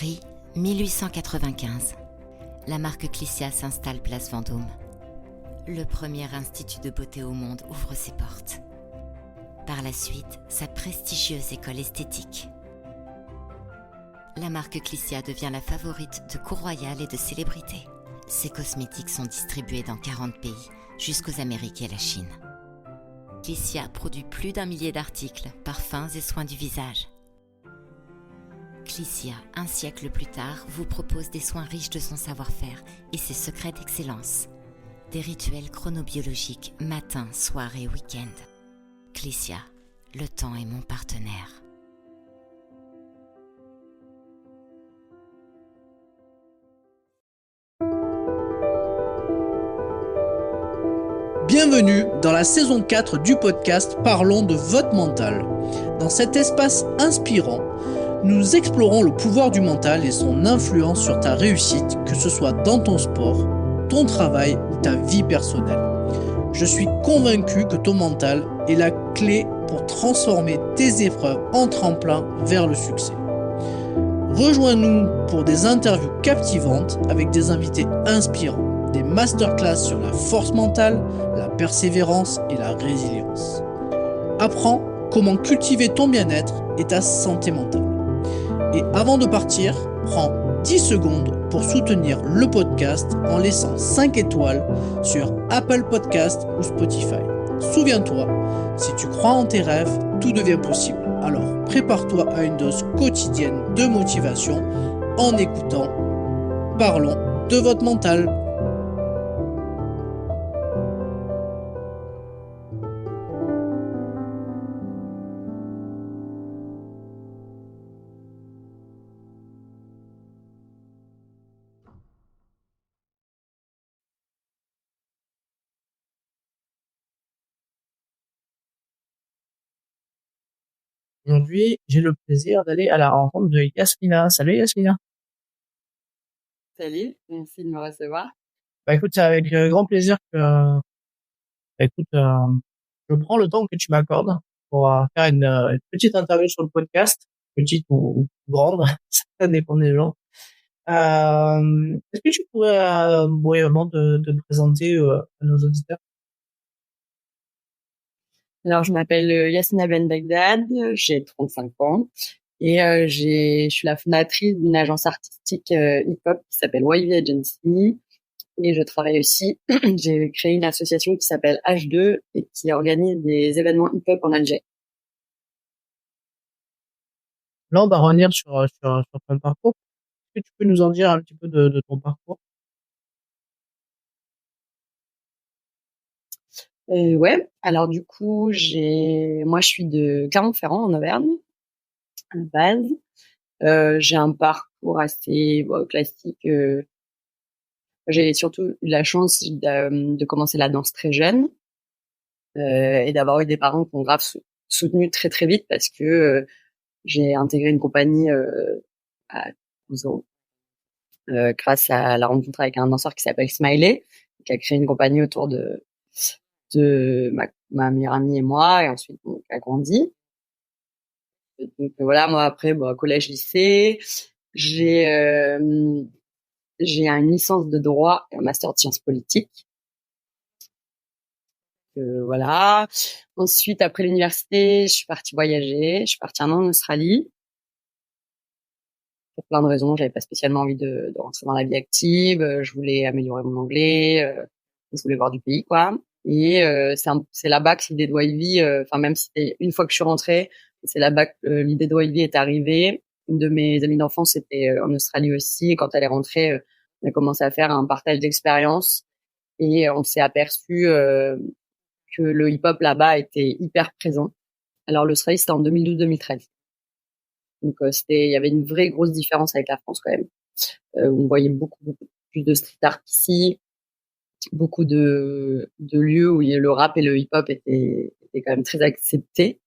Paris, 1895. La marque Clicia s'installe place Vendôme. Le premier institut de beauté au monde ouvre ses portes. Par la suite, sa prestigieuse école esthétique. La marque Clicia devient la favorite de cours royales et de célébrités. Ses cosmétiques sont distribués dans 40 pays, jusqu'aux Amériques et la Chine. Clicia produit plus d'1 millier d'articles, parfums et soins du visage. Clicia, un siècle plus tard, vous propose des soins riches de son savoir-faire et ses secrets d'excellence. Des rituels chronobiologiques matin, soir et week-end. Clicia, le temps est mon partenaire. Bienvenue dans la saison 4 du podcast Parlons de votre mental. Dans cet espace inspirant, nous explorons le pouvoir du mental et son influence sur ta réussite, que ce soit dans ton sport, ton travail ou ta vie personnelle. Je suis convaincu que ton mental est la clé pour transformer tes épreuves en tremplin vers le succès. Rejoins-nous pour des interviews captivantes avec des invités inspirants, des masterclass sur la force mentale, la persévérance et la résilience. Apprends comment cultiver ton bien-être et ta santé mentale. Et avant de partir, prends 10 secondes pour soutenir le podcast en laissant 5 étoiles sur Apple Podcast ou Spotify. Souviens-toi, si tu crois en tes rêves, tout devient possible. Alors prépare-toi à une dose quotidienne de motivation en écoutant Parlons de votre mental. Aujourd'hui, j'ai le plaisir d'aller à la rencontre de Yasmina. Salut Yasmina. Salut, merci de me recevoir. Écoute, c'est avec grand plaisir que je prends le temps que tu m'accordes pour faire une petite interview sur le podcast, petite ou grande, ça dépend des gens. Est-ce que tu pourrais brièvement te présenter à nos auditeurs? Alors, je m'appelle Yasmina Ben Bagdad, j'ai 35 ans et je suis la fondatrice d'une agence artistique hip-hop qui s'appelle YV Agency et je travaille aussi, j'ai créé une association qui s'appelle H2 et qui organise des événements hip-hop en Algérie. Là, on va revenir sur ton parcours. Est-ce que tu peux nous en dire un petit peu de ton parcours? Ouais, alors du coup, moi je suis de Clermont-Ferrand en Auvergne, à la base. J'ai un parcours assez classique. J'ai surtout eu la chance de commencer la danse très jeune et d'avoir eu des parents qui ont grave soutenu très très vite parce que j'ai intégré une compagnie à 12 ans grâce à la rencontre avec un danseur qui s'appelle Smiley, qui a créé une compagnie autour de ma meilleure amie et moi, et ensuite qui a grandi. Donc voilà, moi après collège, lycée, j'ai une licence de droit et un master de sciences politiques. Voilà. Ensuite, après l'université, je suis partie voyager. Je suis partie 1 an en Australie. Pour plein de raisons, j'avais pas spécialement envie de rentrer dans la vie active. Je voulais améliorer mon anglais. Je voulais voir du pays, quoi. Et c'est là-bas que l'idée de YV, enfin même si c'était une fois que je suis rentrée, c'est là-bas que l'idée de YV est arrivée. Une de mes amies d'enfance était en Australie aussi. Et quand elle est rentrée, on a commencé à faire un partage d'expériences. Et on s'est aperçu que le hip-hop là-bas était hyper présent. Alors l'Australie, c'était en 2012-2013. Donc il y avait une vraie grosse différence avec la France quand même. On voyait beaucoup plus de street art qu'ici, beaucoup de lieux où le rap et le hip-hop étaient quand même très acceptés.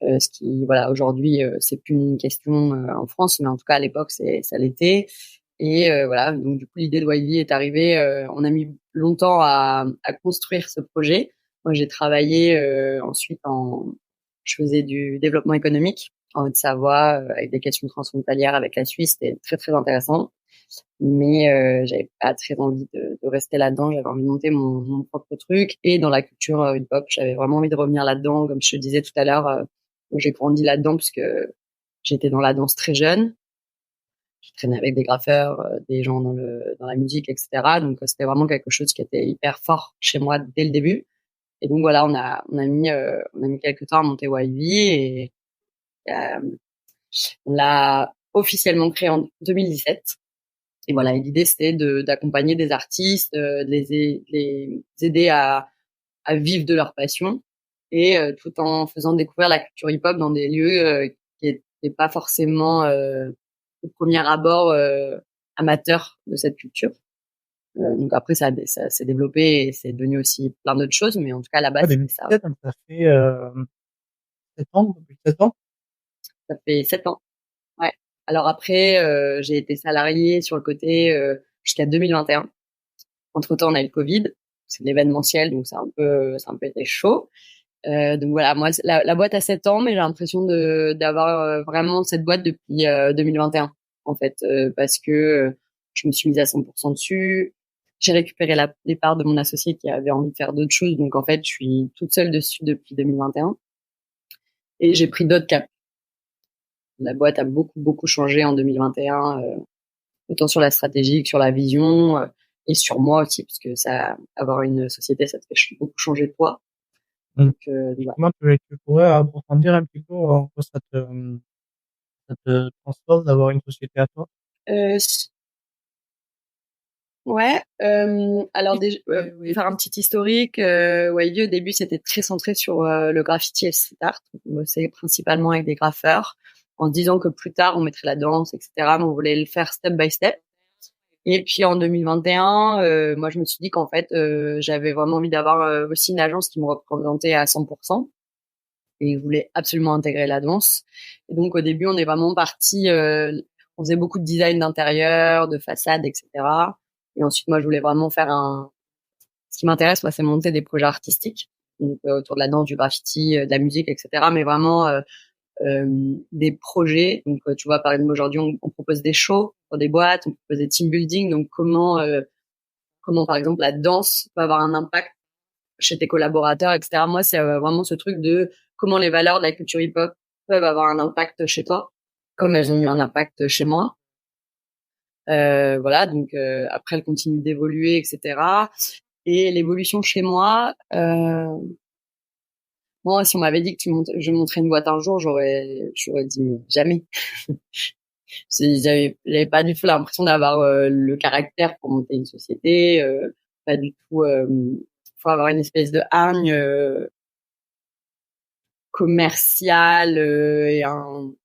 Ce qui, voilà, aujourd'hui, c'est plus une question en France, mais en tout cas à l'époque, ça l'était. Et voilà, donc du coup, l'idée de YV est arrivée. On a mis longtemps à construire ce projet. Moi, j'ai travaillé ensuite je faisais du développement économique en Haute-Savoie, avec des questions transfrontalières avec la Suisse. C'était très, très intéressant. Mais j'avais pas très envie de rester là-dedans. J'avais envie de monter mon propre truc. Et dans la culture hip-hop, j'avais vraiment envie de revenir là-dedans. Comme je te disais tout à l'heure, j'ai grandi là-dedans puisque j'étais dans la danse très jeune. Je traînais avec des graffeurs, des gens dans la musique, etc. Donc c'était vraiment quelque chose qui était hyper fort chez moi dès le début. Et donc voilà, on a mis quelques temps à monter YV et on l'a officiellement créé en 2017. Et voilà, et l'idée c'était d'accompagner des artistes, de les aider à vivre de leur passion et tout en faisant découvrir la culture hip-hop dans des lieux qui n'étaient pas forcément au premier abord amateurs de cette culture. Donc après ça s'est développé et c'est devenu aussi plein d'autres choses, mais en tout cas à la base c'était ça. 2017, donc ça fait 7 ans, depuis 7 ans. Ça fait 7 ans. Ouais. Alors après j'ai été salariée sur le côté jusqu'à 2021. Entre-temps, on a eu le Covid, c'est de l'événementiel, donc ça a un peu été chaud. Donc voilà, moi, la boîte a 7 ans, mais j'ai l'impression d'avoir vraiment cette boîte depuis 2021, en fait, parce que je me suis mise à 100% dessus. J'ai récupéré les parts de mon associé qui avait envie de faire d'autres choses, donc en fait, je suis toute seule dessus depuis 2021. Et j'ai pris d'autres caps. La boîte a beaucoup, beaucoup changé en 2021, autant sur la stratégie que sur la vision, et sur moi aussi, parce que avoir une société, ça te fait beaucoup changer de poids. Donc voilà. Comment tu pourrais approfondir un petit peu en quoi ça te transpose d'avoir une société à toi? Euh, Ouais, alors déjà, faire un petit historique, Wavy au début c'était très centré sur le graffiti et le street art. On bossait principalement avec des graffeurs, en se disant que plus tard on mettrait la danse, etc. Mais on voulait le faire step by step. Et puis en 2021, moi je me suis dit qu'en fait j'avais vraiment envie d'avoir aussi une agence qui me représentait à 100%. Et je voulais absolument intégrer la danse. Et donc au début on est vraiment parti, on faisait beaucoup de design d'intérieur, de façade, etc. Et ensuite, moi, je voulais vraiment ce qui m'intéresse, moi, c'est monter des projets artistiques, donc, autour de la danse, du graffiti, de la musique, etc. Mais vraiment des projets. Donc, tu vois, par exemple, aujourd'hui, on propose des shows pour des boîtes, on propose des team building. Donc, comment, par exemple, la danse peut avoir un impact chez tes collaborateurs, etc. Moi, c'est vraiment ce truc de comment les valeurs de la culture hip-hop peuvent avoir un impact chez toi, comme elles ont eu un impact chez moi. Voilà, donc après elle continue d'évoluer, etc. Et l'évolution chez moi, moi si on m'avait dit que je montrais une boîte un jour, j'aurais dit mais jamais. J'avais pas du tout l'impression d'avoir le caractère pour monter une société, pas du tout. Faut avoir une espèce de hargne commerciale et un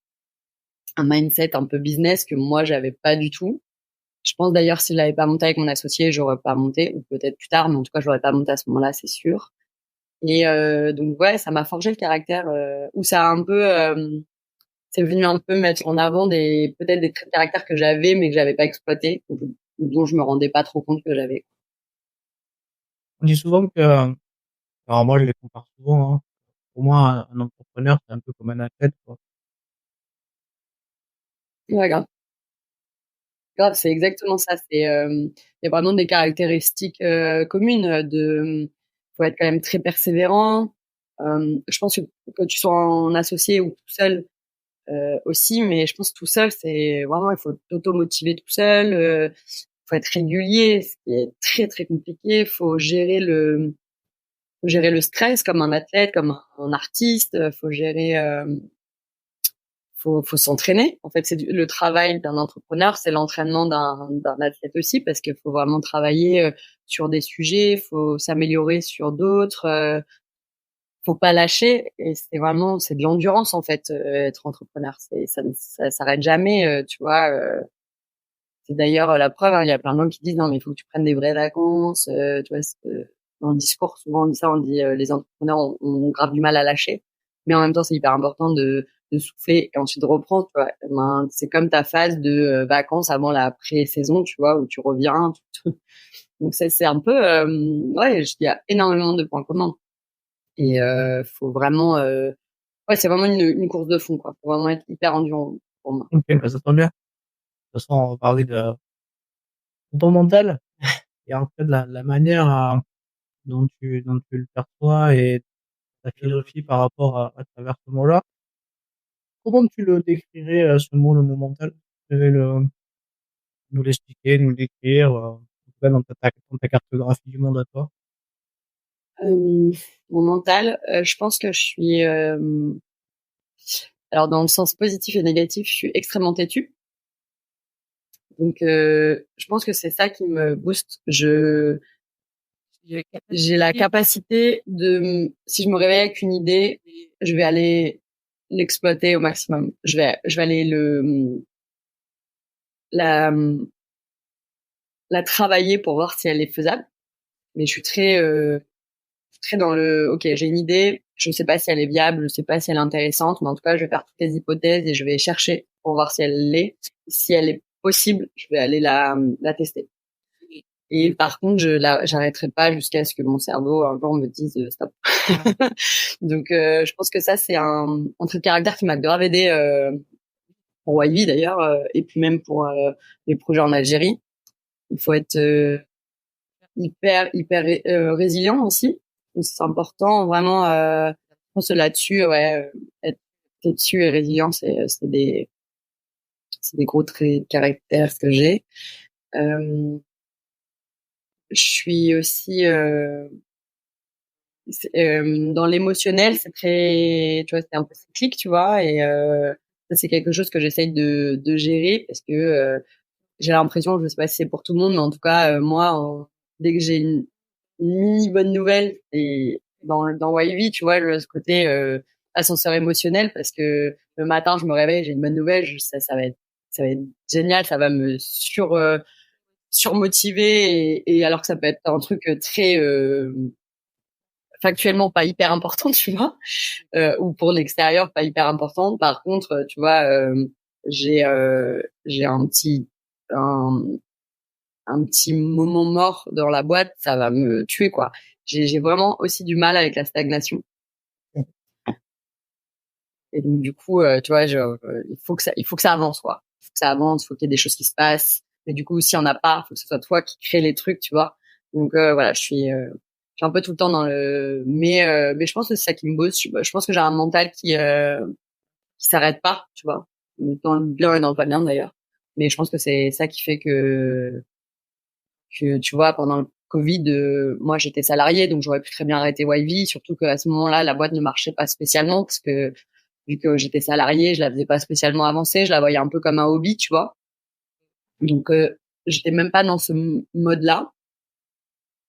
mindset un peu business que moi j'avais pas du tout. Je pense d'ailleurs si je l'avais pas monté avec mon associé, j'aurais pas monté, ou peut-être plus tard, mais en tout cas j'aurais pas monté à ce moment-là, c'est sûr. Et donc ouais, ça m'a forgé le caractère, où ça a un peu, c'est venu un peu mettre en avant peut-être des traits de caractère que j'avais mais que j'avais pas exploité, ou dont je me rendais pas trop compte que j'avais. On dit souvent que, alors moi je les compare souvent, hein. Pour moi, un entrepreneur, c'est un peu comme un athlète, quoi. Ouais, grave. Grave, c'est exactement ça. Il y a vraiment des caractéristiques communes faut être quand même très persévérant. Je pense que tu sois en associé ou tout seul, aussi, mais je pense que tout seul, c'est vraiment, il faut t'auto-motiver tout seul, faut être régulier, ce qui est très, très compliqué. Faut gérer le stress comme un athlète, comme un artiste, faut s'entraîner. En fait, le travail d'un entrepreneur, c'est l'entraînement d'un athlète aussi, parce qu'il faut vraiment travailler sur des sujets, faut s'améliorer sur d'autres, faut pas lâcher. Et c'est de l'endurance en fait, être entrepreneur. Ça s'arrête jamais, tu vois. C'est d'ailleurs la preuve. Hein, il y a plein de gens qui disent non mais il faut que tu prennes des vraies vacances. Tu vois, dans le discours souvent on dit ça, on dit les entrepreneurs ont grave du mal à lâcher, mais en même temps c'est hyper important de souffler et ensuite de reprendre. Tu vois, ben, c'est comme ta phase de vacances avant la pré-saison, tu vois, où tu reviens. Donc c'est un peu ouais, il y a énormément de points communs et faut vraiment Ouais, c'est vraiment une course de fond, quoi. Faut vraiment être hyper endurant pour moi. Ok, bah, ça tombe bien. De toute façon, on va parler de ton mental et en fait la manière dont tu le perçois et ta philosophie par rapport à travers ce mot-là. Comment tu le décrirais, ce mot, le mot mental? Tu devais nous l'expliquer, nous le décrire, en tout cas dans ta cartographie du monde à toi. Mon mental, je pense que je suis, alors dans le sens positif et négatif, je suis extrêmement têtue. Donc, je pense que c'est ça qui me booste. J'ai la capacité si je me réveille avec une idée, je vais aller l'exploiter au maximum. Je vais aller la, la travailler pour voir si elle est faisable. Mais je suis très dans ok, j'ai une idée, je sais pas si elle est viable, je sais pas si elle est intéressante, mais en tout cas, je vais faire toutes les hypothèses et je vais chercher pour voir si elle l'est. Si elle est possible, je vais aller la tester. Et par contre, j'arrêterai pas jusqu'à ce que mon cerveau un jour me dise stop. Donc, je pense que ça, c'est un trait de caractère qui m'a grave aidé pour YV d'ailleurs, et puis même pour les projets en Algérie. Il faut être hyper résilient aussi. C'est important vraiment. Je pense que là-dessus, ouais, être têtu et résilient, c'est des gros traits de caractère que j'ai. Je suis aussi dans l'émotionnel, c'est très, tu vois, c'est un peu cyclique, tu vois, et ça c'est quelque chose que j'essaye de gérer parce que j'ai l'impression, je sais pas si c'est pour tout le monde, mais en tout cas moi, dès que j'ai une mini bonne nouvelle, et dans YV, tu vois, ce côté ascenseur émotionnel, parce que le matin je me réveille, j'ai une bonne nouvelle, ça va être génial, ça va me surmotiver, et alors que ça peut être un truc très factuellement pas hyper important, tu vois, ou pour l'extérieur pas hyper important. Par contre, tu vois, j'ai un, un petit moment mort dans la boîte, ça va me tuer, quoi. J'ai vraiment aussi du mal avec la stagnation. Et donc du coup, tu vois, il faut que ça avance, quoi. Il faut que ça avance, il faut qu'il y ait des choses qui se passent. Mais du coup, s'il y en a pas, il faut que ce soit toi qui crée les trucs, tu vois. Donc voilà, je suis un peu tout le temps dans mais je pense que c'est ça qui me bosse. Je pense que j'ai un mental qui s'arrête pas, tu vois, dans le bien et dans le pas bien d'ailleurs. Mais je pense que c'est ça qui fait que tu vois, pendant le Covid, moi j'étais salariée, donc j'aurais pu très bien arrêter YV, surtout qu'à ce moment-là, la boîte ne marchait pas spécialement parce que vu que j'étais salariée, je la faisais pas spécialement avancer, je la voyais un peu comme un hobby, tu vois. Donc j'étais même pas dans ce mode-là.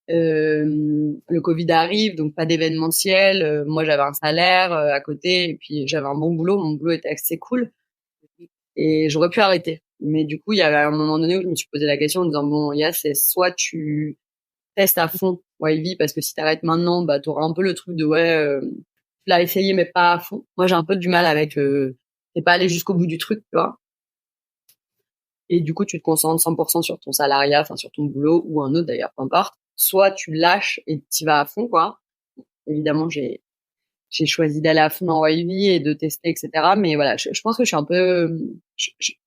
Le Covid arrive, donc pas d'événementiel. Moi, j'avais un salaire à côté, et puis j'avais un bon boulot. Mon boulot était assez cool, et j'aurais pu arrêter. Mais du coup, il y avait un moment donné où je me suis posé la question en disant bon, c'est soit tu testes à fond YV, parce que si t'arrêtes maintenant, bah t'auras un peu le truc de ouais, tu l'as essayé mais pas à fond. Moi, j'ai un peu du mal avec c'est pas aller jusqu'au bout du truc, tu vois. Et du coup, tu te concentres 100% sur ton salariat, enfin sur ton boulot ou un autre d'ailleurs, peu importe. Soit tu lâches et tu vas à fond, quoi. Évidemment, j'ai choisi d'aller à fond dans YV et de tester, etc. Mais voilà, je pense que je suis un peu je suis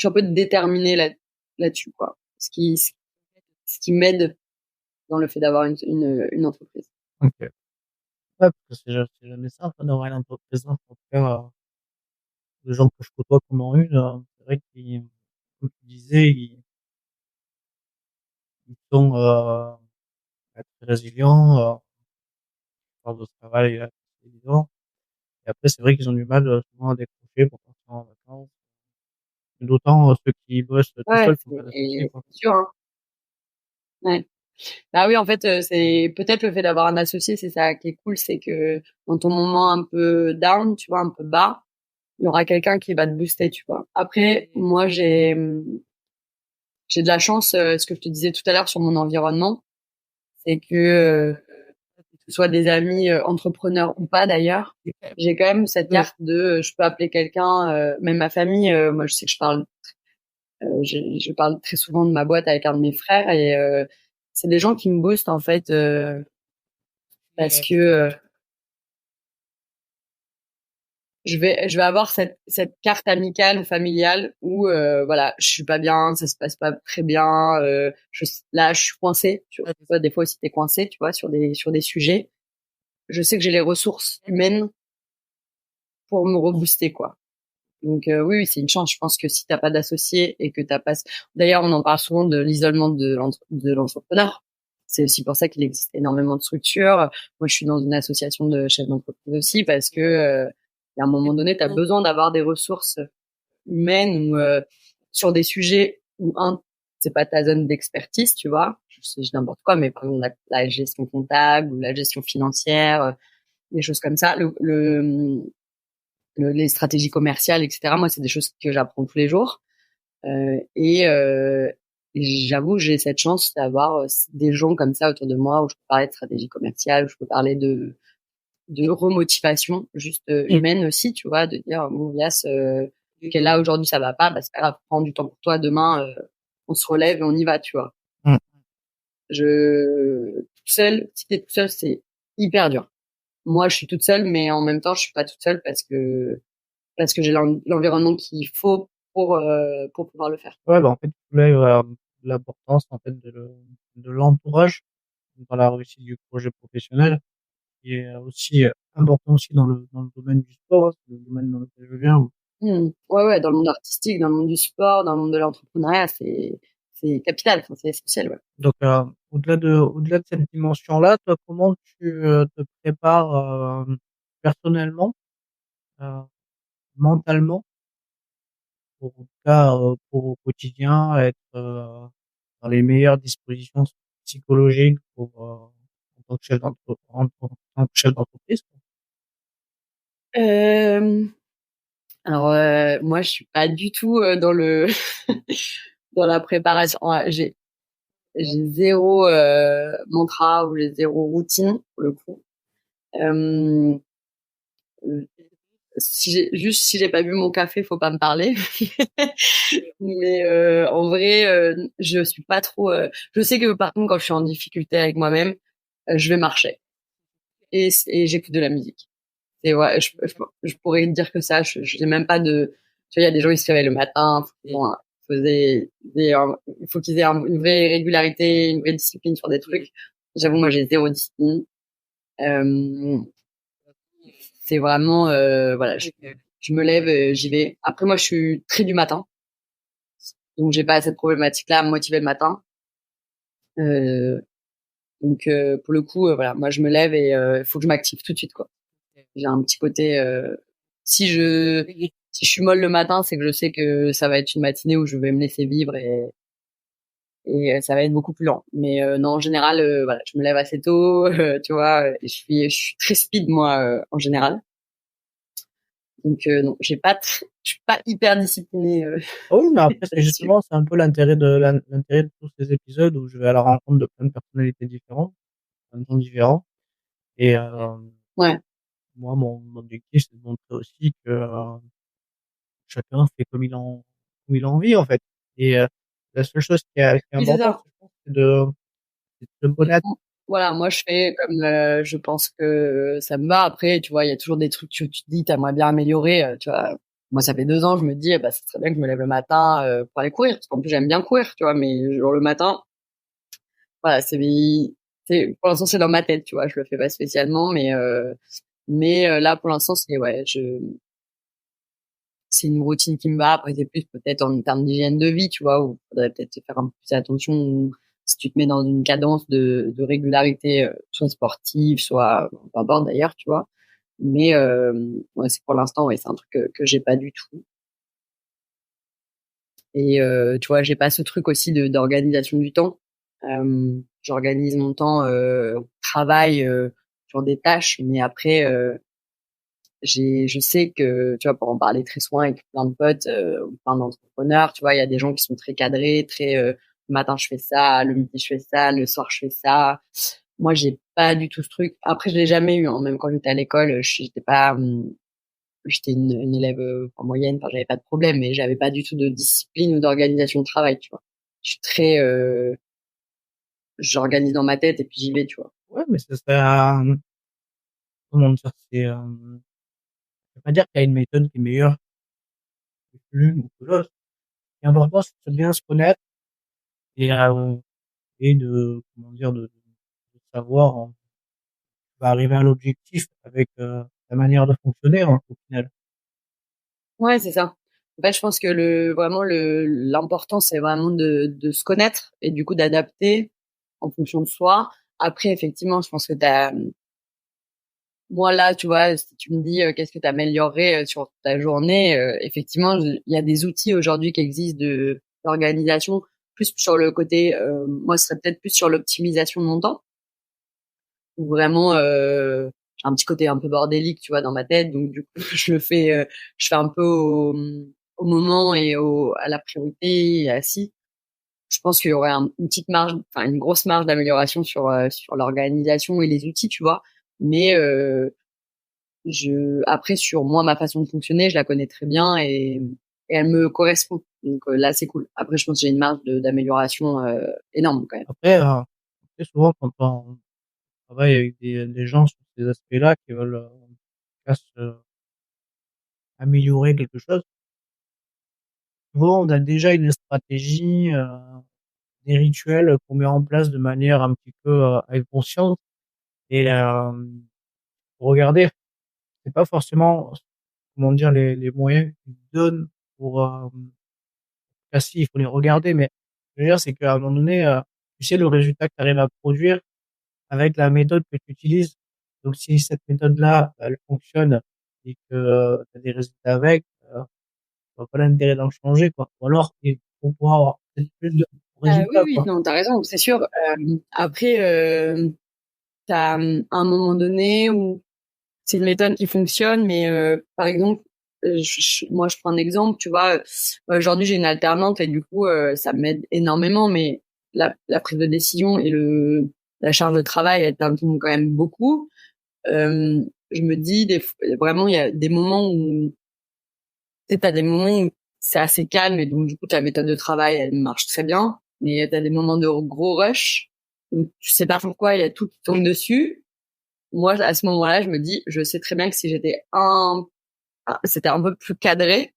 un peu déterminée là-dessus, quoi. Ce qui m'aide dans le fait d'avoir une entreprise. Ok. Ouais, parce que c'est jamais simple hein, d'avoir une entreprise. Hein. En tout cas, les gens que je côtoie qui en ont une, c'est vrai qu'ils, comme tu disais, ils sont très résilients, force de travail, c'est évident. Et après, c'est vrai qu'ils ont du mal souvent à décrocher pour partir en vacances. D'autant ceux qui bossent tout Ouais, seuls font pas d'associés, quoi. c'est sûr, hein. Ouais. Bah oui, en fait, c'est peut-être le fait d'avoir un associé, c'est ça qui est cool, c'est que dans ton moment un peu down, tu vois, un peu bas, il y aura quelqu'un qui va te booster, tu vois. Après, moi, j'ai de la chance, ce que je te disais tout à l'heure sur mon environnement, c'est que ce soit des amis entrepreneurs ou pas d'ailleurs, j'ai quand même cette carte de je peux appeler quelqu'un, même ma famille. Moi, je sais que je parle très souvent de ma boîte avec un de mes frères, et c'est des gens qui me boostent en fait parce que je vais avoir cette carte amicale ou familiale où voilà, je suis pas bien, ça se passe pas très bien, là je suis coincée, tu vois, des fois aussi t'es coincé, tu vois, sur des sujets. Je sais que j'ai les ressources humaines pour me rebooster, quoi. Donc oui, oui, c'est une chance. Je pense que si t'as pas d'associé et que t'as pas, d'ailleurs, on en parle souvent de l'isolement de l'entrepreneur. C'est aussi pour ça qu'il existe énormément de structures. Moi, je suis dans une association de chefs d'entreprise aussi parce que à un moment donné, t'as besoin d'avoir des ressources humaines ou sur des sujets où c'est pas ta zone d'expertise, tu vois. Je dis n'importe quoi, mais par exemple la gestion comptable ou la gestion financière, des choses comme ça. Les stratégies commerciales, etc. Moi, c'est des choses que j'apprends tous les jours. Et j'avoue, j'ai cette chance d'avoir des gens comme ça autour de moi où je peux parler de stratégie commerciale, où je peux parler de remotivation juste humaine aussi, tu vois, de dire bon, Yas, ok, là aujourd'hui ça va pas, bah c'est pas grave, prends du temps pour toi, demain on se relève et on y va, tu vois. Mm. Tout seul, si t'es tout seul, c'est hyper dur. Moi, je suis toute seule, mais en même temps, je suis pas toute seule parce que j'ai l'environnement qu'il faut pour pouvoir le faire. Ouais, bah, en fait, tu soulèves, l'importance, en fait, de l'entourage dans la réussite du projet professionnel, qui est aussi important aussi dans le domaine du sport, hein, c'est le domaine dans lequel je viens. Ouais, ouais, dans le monde artistique, dans le monde du sport, dans le monde de l'entrepreneuriat, c'est capital, enfin, c'est essentiel, ouais. Donc, au-delà de cette dimension-là, toi, comment tu te prépares personnellement, euh, mentalement, pour, en tout cas, pour au quotidien être dans les meilleures dispositions psychologiques pour en tant que tant que chef d'entreprise, quoi. Euh, alors moi, je suis pas du tout dans le dans la préparation. Ouais, j'ai zéro mantra ou j'ai zéro routine pour le coup. Euh, si j'ai pas bu mon café, faut pas me parler. Mais en vrai, je suis pas trop. Je sais que par contre, quand je suis en difficulté avec moi-même, je vais marcher et j'écoute de la musique. Et ouais, je pourrais dire que ça. Je n'ai même pas de. Tu vois, il y a des gens qui se réveillent le matin. Il faut qu'ils aient une vraie régularité, une vraie discipline sur des trucs. J'avoue, moi, j'ai zéro discipline. Euh, c'est vraiment, voilà, je me lève, j'y vais. Après, moi, je suis très du matin, donc j'ai pas cette problématique-là à me motiver le matin. Euh, donc, pour le coup, voilà, moi, je me lève et il faut que je m'active tout de suite, quoi. J'ai un petit côté, si je si je suis molle le matin, c'est que je sais que ça va être une matinée où je vais me laisser vivre et ça va être beaucoup plus lent. Mais non, en général, voilà, je me lève assez tôt, tu vois, et je suis très speed moi en général. Donc non, je suis pas hyper disciplinée Ah oui, mais après, c'est là-dessus. justement, c'est un peu l'intérêt de tous ces épisodes où je vais à la rencontre de plein de personnalités différentes, plein de gens différents. Et Ouais. moi, mon objectif, c'est de montrer aussi que chacun fait comme il a envie, en fait. Et la seule chose qui est Oui, c'est importante, ça. je pense, c'est de se connaître. Voilà, moi je fais comme je pense que ça me va. Après, tu vois, il y a toujours des trucs que tu te dis, t'aimerais bien améliorer. Tu vois, moi ça fait 2 ans, je me dis, bah ça serait bien que je me lève le matin pour aller courir, parce qu'en plus j'aime bien courir, tu vois. Mais genre le matin, voilà, c'est pour l'instant c'est dans ma tête, tu vois. Je le fais pas spécialement, mais là pour l'instant c'est ouais, c'est une routine qui me va. Après, c'est plus peut-être en termes d'hygiène de vie, tu vois, où il faudrait peut-être faire un peu plus attention. Si tu te mets dans une cadence de régularité, soit sportive, soit peu importe d'ailleurs, tu vois. Mais ouais, c'est pour l'instant, ouais, c'est un truc que j'ai pas du tout. Et tu vois, j'ai pas ce truc aussi d'organisation du temps. J'organise mon temps au travail sur des tâches, mais après, je sais que, tu vois, pour en parler très souvent avec plein de potes, ou plein d'entrepreneurs, tu vois, il y a des gens qui sont très cadrés, très, le matin je fais ça, le midi je fais ça, le soir je fais ça. Moi, j'ai pas du tout ce truc. Après, je l'ai jamais eu, hein. Même quand j'étais à l'école, j'étais pas, j'étais une élève en moyenne, enfin, j'avais pas de problème, mais j'avais pas du tout de discipline ou d'organisation de travail, tu vois. Je suis très, j'organise dans ma tête et puis j'y vais, tu vois. Ouais, mais ça serait, comment dire, Je vais pas dire qu'il y a une méthode qui est meilleure que l'une ou que l'autre. Ce qui est important, c'est de bien se connaître et, comment dire, de savoir, va arriver à l'objectif avec, ta manière de fonctionner, hein, au final. Ouais, c'est ça. En fait, je pense que l'important, c'est vraiment de se connaître et du coup d'adapter en fonction de soi. Après, effectivement, je pense que moi là, tu vois, si tu me dis qu'est-ce que tu améliorerais sur ta journée, effectivement, il y a des outils aujourd'hui qui existent d'organisation, plus sur le côté, moi, ce serait peut-être plus sur l'optimisation de mon temps, où vraiment, j'ai un petit côté un peu bordélique, tu vois, dans ma tête, donc du coup, je fais un peu au moment et à la priorité et assis. Je pense qu'il y aurait une petite marge, enfin une grosse marge d'amélioration sur l'organisation et les outils, tu vois. Mais après sur moi ma façon de fonctionner, je la connais très bien et elle me correspond. Donc là c'est cool. Après je pense que j'ai une marge d'amélioration énorme quand même. Après, très souvent, quand on travaille avec des gens sur ces aspects-là qui veulent, fasse, améliorer quelque chose, souvent on a déjà une stratégie, des rituels qu'on met en place de manière un petit peu, inconsciente et regardez, c'est pas forcément, comment dire, les moyens qu'ils donnent pour, si, il faut les regarder, mais ce que je veux dire, c'est qu'à un moment donné, tu sais le résultat que tu arrives à produire avec la méthode que tu utilises. Donc si cette méthode-là, elle fonctionne et que tu as des résultats avec, je vois pas l'intérêt d'en changer, quoi. Ou alors, il faut pouvoir avoir peut-être plus de Oui, résultats, oui, quoi. non, t'as raison, c'est sûr. Après, t'as un moment donné où c'est une méthode qui fonctionne, mais par exemple, moi je prends un exemple, tu vois, aujourd'hui j'ai une alternante et du coup ça m'aide énormément, mais la prise de décision et la charge de travail elle t'imprime quand même beaucoup. Je me dis vraiment il y a des moments où tu sais, t'as des moments où c'est assez calme et donc du coup ta méthode de travail elle marche très bien, mais t'as des moments de gros rush où tu sais pas pourquoi il y a tout qui tombe dessus. Moi, à ce moment-là, je me dis, je sais très bien que si c'était un peu plus cadré,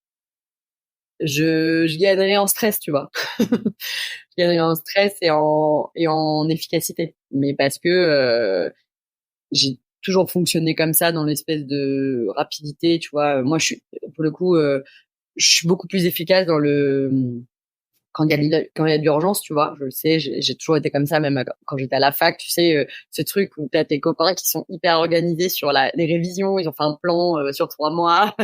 je gagnerais en stress, tu vois. Je gagnerais en stress et en efficacité. Mais parce que, j'ai toujours fonctionné comme ça dans l'espèce de rapidité, tu vois. Moi, pour le coup, je suis beaucoup plus efficace quand il y a de l'urgence, tu vois, je le sais, j'ai toujours été comme ça, même quand j'étais à la fac, tu sais, ce truc où t'as tes copains qui sont hyper organisés sur les révisions, ils ont fait un plan sur 3 mois,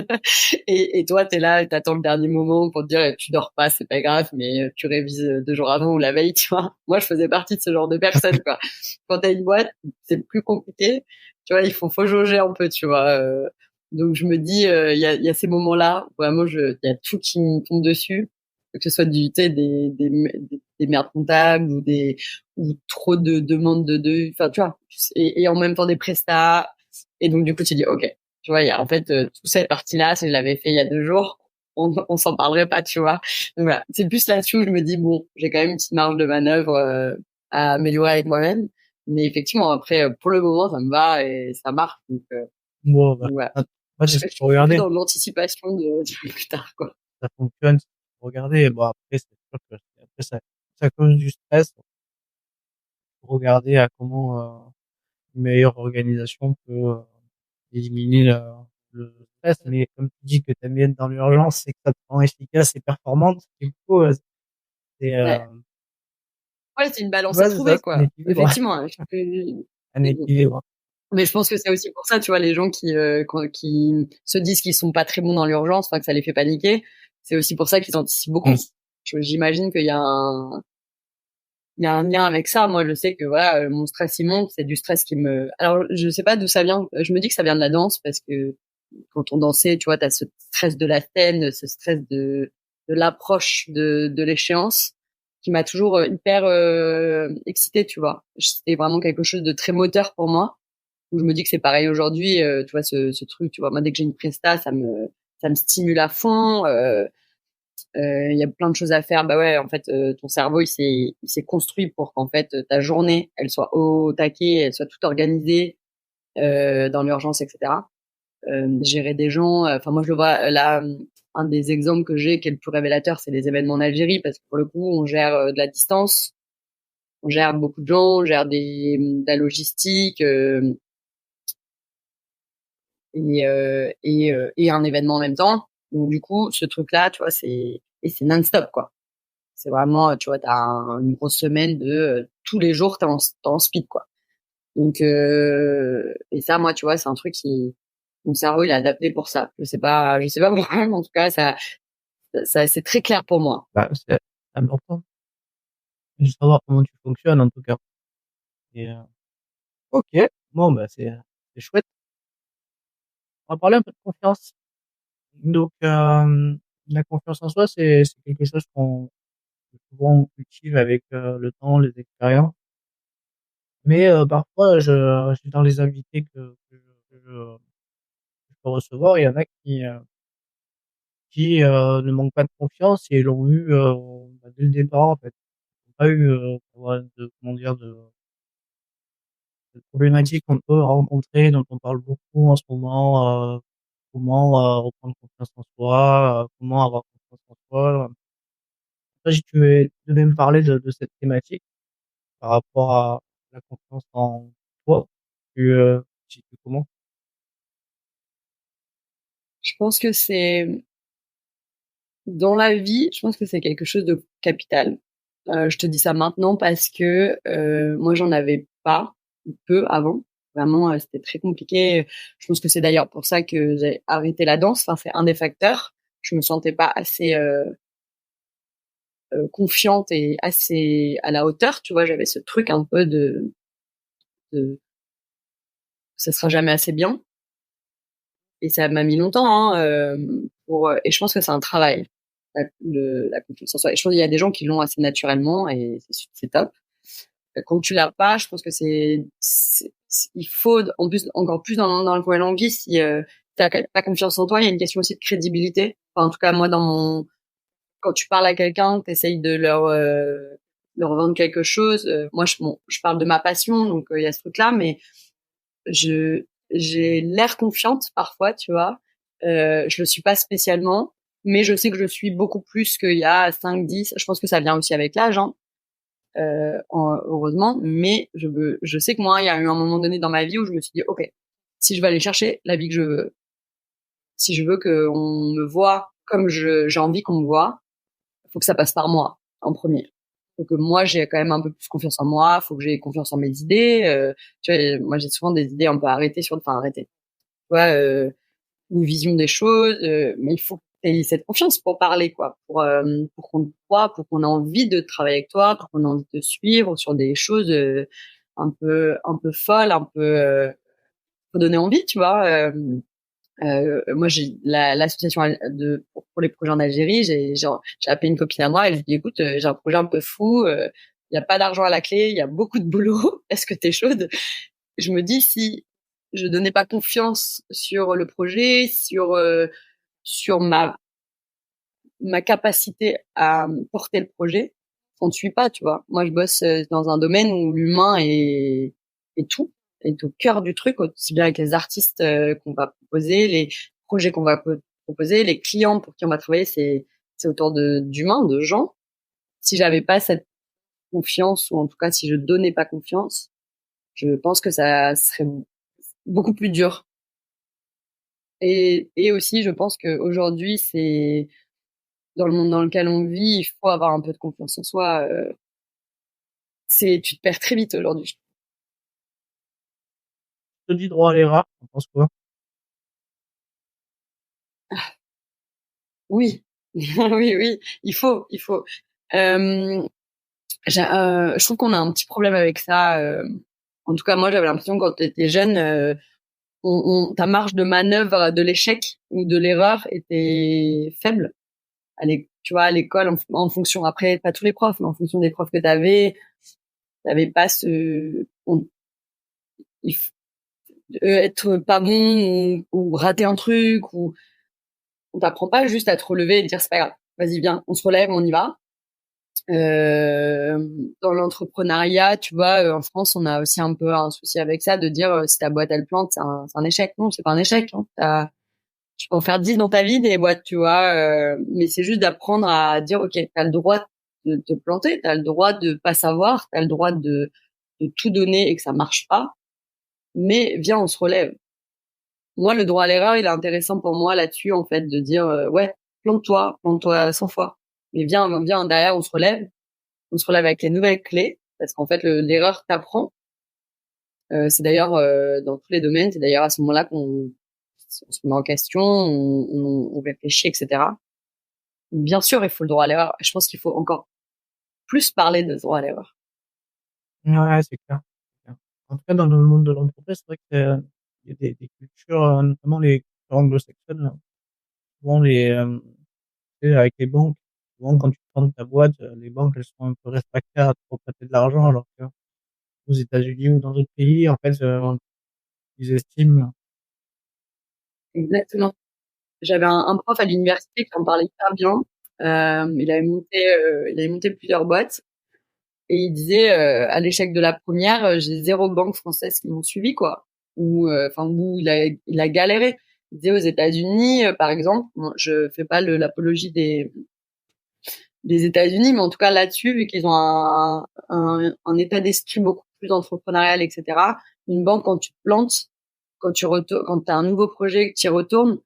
et toi t'es là, t'attends le dernier moment pour te dire, tu dors pas, c'est pas grave, mais tu révises 2 jours avant ou la veille, tu vois. Moi, je faisais partie de ce genre de personne, quoi. Quand t'as une boîte, c'est plus compliqué, tu vois, faut jauger un peu, tu vois. Donc je me dis, il y a ces moments-là, où vraiment, il y a tout qui me tombe dessus que ce soit tu sais, des merdes comptables ou trop de demandes enfin, tu vois, et en même temps des prestats. Et donc, du coup, tu dis, OK, tu vois, en fait, toute cette partie-là, si je l'avais fait il y a 2 jours, on s'en parlerait pas, tu vois. Donc voilà. C'est plus là-dessus où je me dis, bon, j'ai quand même une petite marge de manœuvre, à améliorer avec moi-même. Mais effectivement, après, pour le moment, ça me va et ça marche. Bon, bah, Donc voilà. moi, Je c'est ce suis qu'il faut plus regarder. dans l'anticipation de plus tard, quoi. Ça fonctionne, c'est ce qu'il faut regarder. Bon, après, c'est sûr que après, ça cause du stress. Faut regarder à comment, une meilleure organisation peut, éliminer le stress. Mais comme tu dis que tu aimes bien être dans l'urgence, c'est que ça te rend efficace et performante. Du coup, c'est, Ouais. Ouais, c'est une balance à ouais, c'est ça, trouver, c'est un quoi. équilibre, Effectivement, hein, un équilibre. mais je pense que c'est aussi pour ça, tu vois, les gens qui se disent qu'ils sont pas très bons dans l'urgence, enfin que ça les fait paniquer, c'est aussi pour ça qu'ils anticipent beaucoup. Mmh. J'imagine il y a un lien avec ça. Moi, je sais que voilà, mon stress il monte, c'est du stress qui me. Alors, je sais pas d'où ça vient. Je me dis que ça vient de la danse parce que quand on dansait, tu vois, t'as ce stress de la scène, ce stress de l'approche de l'échéance qui m'a toujours hyper excitée, tu vois. C'était vraiment quelque chose de très moteur pour moi. Où je me dis que c'est pareil aujourd'hui, tu vois, ce truc, tu vois, moi dès que j'ai une presta, ça me stimule à fond. Il y a plein de choses à faire. Bah ouais, en fait, ton cerveau il s'est construit pour qu'en fait ta journée elle soit au taquet, elle soit toute organisée dans l'urgence, etc. gérer des gens. Enfin, moi, je le vois là. Un des exemples que j'ai qui est le plus révélateur, c'est les événements en Algérie, parce que pour le coup, on gère de la distance, on gère beaucoup de gens, on gère de la logistique et un événement en même temps. Donc du coup, ce truc-là, tu vois, c'est non-stop, quoi. C'est vraiment, tu vois, une grosse semaine de tous les jours, t'es en speed, quoi. Donc et ça, moi, tu vois, c'est un truc qui mon cerveau il est adapté pour ça. Je sais pas pourquoi, mais en tout cas, ça c'est très clair pour moi. Bah, c'est important de savoir comment tu fonctionnes, en tout cas. Et OK, bon, bah, c'est chouette. On va parler un peu de confiance. Donc, la confiance en soi, c'est quelque chose que souvent on cultive avec, le temps, les expériences. Mais, parfois, j'ai dans les invités que je peux recevoir, il y en a qui ne manquent pas de confiance et l'ont eu, bah, dès le départ, en fait. Ils ont pas eu, ouais, comment dire, de problématiques qu'on peut rencontrer, dont on parle beaucoup en ce moment, comment, reprendre confiance en soi, comment avoir confiance en soi. Toi, si devais me parler de cette thématique par rapport à la confiance en toi, tu fais comment? Je pense que c'est dans la vie, je pense que c'est quelque chose de capital. Je te dis ça maintenant parce que moi j'en avais pas ou peu avant. Vraiment, c'était très compliqué. Je pense que c'est d'ailleurs pour ça que j'ai arrêté la danse. Enfin, c'est un des facteurs. Je me sentais pas assez confiante et assez à la hauteur. Tu vois, j'avais ce truc un peu de ça sera jamais assez bien. Et ça m'a mis longtemps et je pense que c'est un travail la confiance en soi. Et je pense qu'il y a des gens qui l'ont assez naturellement et c'est top. Quand tu l'as pas, je pense que il faut en plus encore plus dans le voie langue si t'as pas confiance en toi, il y a une question aussi de crédibilité. Enfin, en tout cas moi quand tu parles à quelqu'un, t'essayes de leur vendre quelque chose. Moi je parle de ma passion donc il y a ce truc là, mais j'ai l'air confiante parfois, tu vois. Je le suis pas spécialement, mais je sais que je suis beaucoup plus qu'il y a 5, 10. Je pense que ça vient aussi avec l'âge, hein, heureusement. Mais je sais que moi, il y a eu un moment donné dans ma vie où je me suis dit, ok, si je veux aller chercher la vie que je veux, si je veux qu'on me voit comme j'ai envie qu'on me voit, il faut que ça passe par moi en premier. Faut que moi j'ai quand même un peu plus confiance en moi, faut que j'ai confiance en mes idées. Tu vois, moi j'ai souvent des idées un peu arrêtées. Tu vois, une vision des choses, mais il faut que tu aies cette confiance pour parler, quoi, pour qu'on te croie, pour qu'on ait envie de travailler avec toi, pour qu'on ait envie de te suivre sur des choses un peu folles, un peu pour donner envie, tu vois. Moi, j'ai l'association pour les projets en Algérie. J'ai appelé une copine à moi et je lui ai dit, écoute, j'ai un projet un peu fou. Il y a pas d'argent à la clé, il y a beaucoup de boulot. Est-ce que t'es chaude? Je me dis si je donnais pas confiance sur le projet, sur ma capacité à porter le projet, on ne suit pas, tu vois. Moi, je bosse dans un domaine où l'humain est tout, est au cœur du truc, aussi bien avec les artistes qu'on va proposer, les projets qu'on va proposer, les clients pour qui on va travailler, c'est autour d'humains, de gens. Si j'avais pas cette confiance, ou en tout cas si je donnais pas confiance, je pense que ça serait beaucoup plus dur. Et aussi, je pense qu'aujourd'hui, c'est dans le monde dans lequel on vit, il faut avoir un peu de confiance en soi. Tu te perds très vite aujourd'hui. Je te dis droit à l'erreur, tu en penses quoi? Oui, oui, oui, il faut. Euh, je trouve qu'on a un petit problème avec ça. En tout cas, moi, j'avais l'impression quand tu étais jeune, ta marge de manœuvre de l'échec ou de l'erreur était faible. Tu vois, à l'école, en fonction, après, pas tous les profs, mais en fonction des profs que t'avais pas être pas bon ou rater un truc ou on t'apprend pas juste à te relever et te dire c'est pas grave, vas-y viens, on se relève, on y va. Dans l'entrepreneuriat, tu vois, en France, on a aussi un peu un souci avec ça, de dire si ta boîte elle plante, c'est un échec. Non, c'est pas un échec. Hein. Tu peux en faire 10 dans ta vie des boîtes, tu vois, mais c'est juste d'apprendre à dire ok, t'as le droit de te planter, t'as le droit de pas savoir, t'as le droit de tout donner et que ça marche pas, mais viens, on se relève. Moi, le droit à l'erreur, il est intéressant pour moi là-dessus, en fait, de dire ouais, plante-toi 100 fois, mais viens derrière, on se relève avec les nouvelles clés, parce qu'en fait, l'erreur t'apprend. C'est d'ailleurs dans tous les domaines, c'est d'ailleurs à ce moment-là qu'on se met en question, on réfléchit, etc. Bien sûr, il faut le droit à l'erreur. Je pense qu'il faut encore plus parler de droit à l'erreur. Ouais, c'est clair. C'est clair. En tout cas, dans le monde de l'entreprise, c'est vrai que il y a des cultures, notamment les cultures anglo-saxonnes, là. Souvent tu sais, avec les banques, souvent quand tu prends ta boîte, les banques, elles sont un peu réfractaires à te prêter de l'argent, alors que aux États-Unis ou dans d'autres pays, en fait, ils estiment. Exactement. J'avais un prof à l'université qui en parlait hyper bien. Il avait monté plusieurs boîtes et il disait à l'échec de la première, j'ai 0 banque française qui m'ont suivi, quoi. Ou enfin où il a galéré. Il disait aux États-Unis, par exemple, bon, je fais pas l'apologie des États-Unis, mais en tout cas là-dessus, vu qu'ils ont un état d'esprit beaucoup plus entrepreneurial, etc. Une banque, quand tu te plantes, quand t'as un nouveau projet que tu y retournes,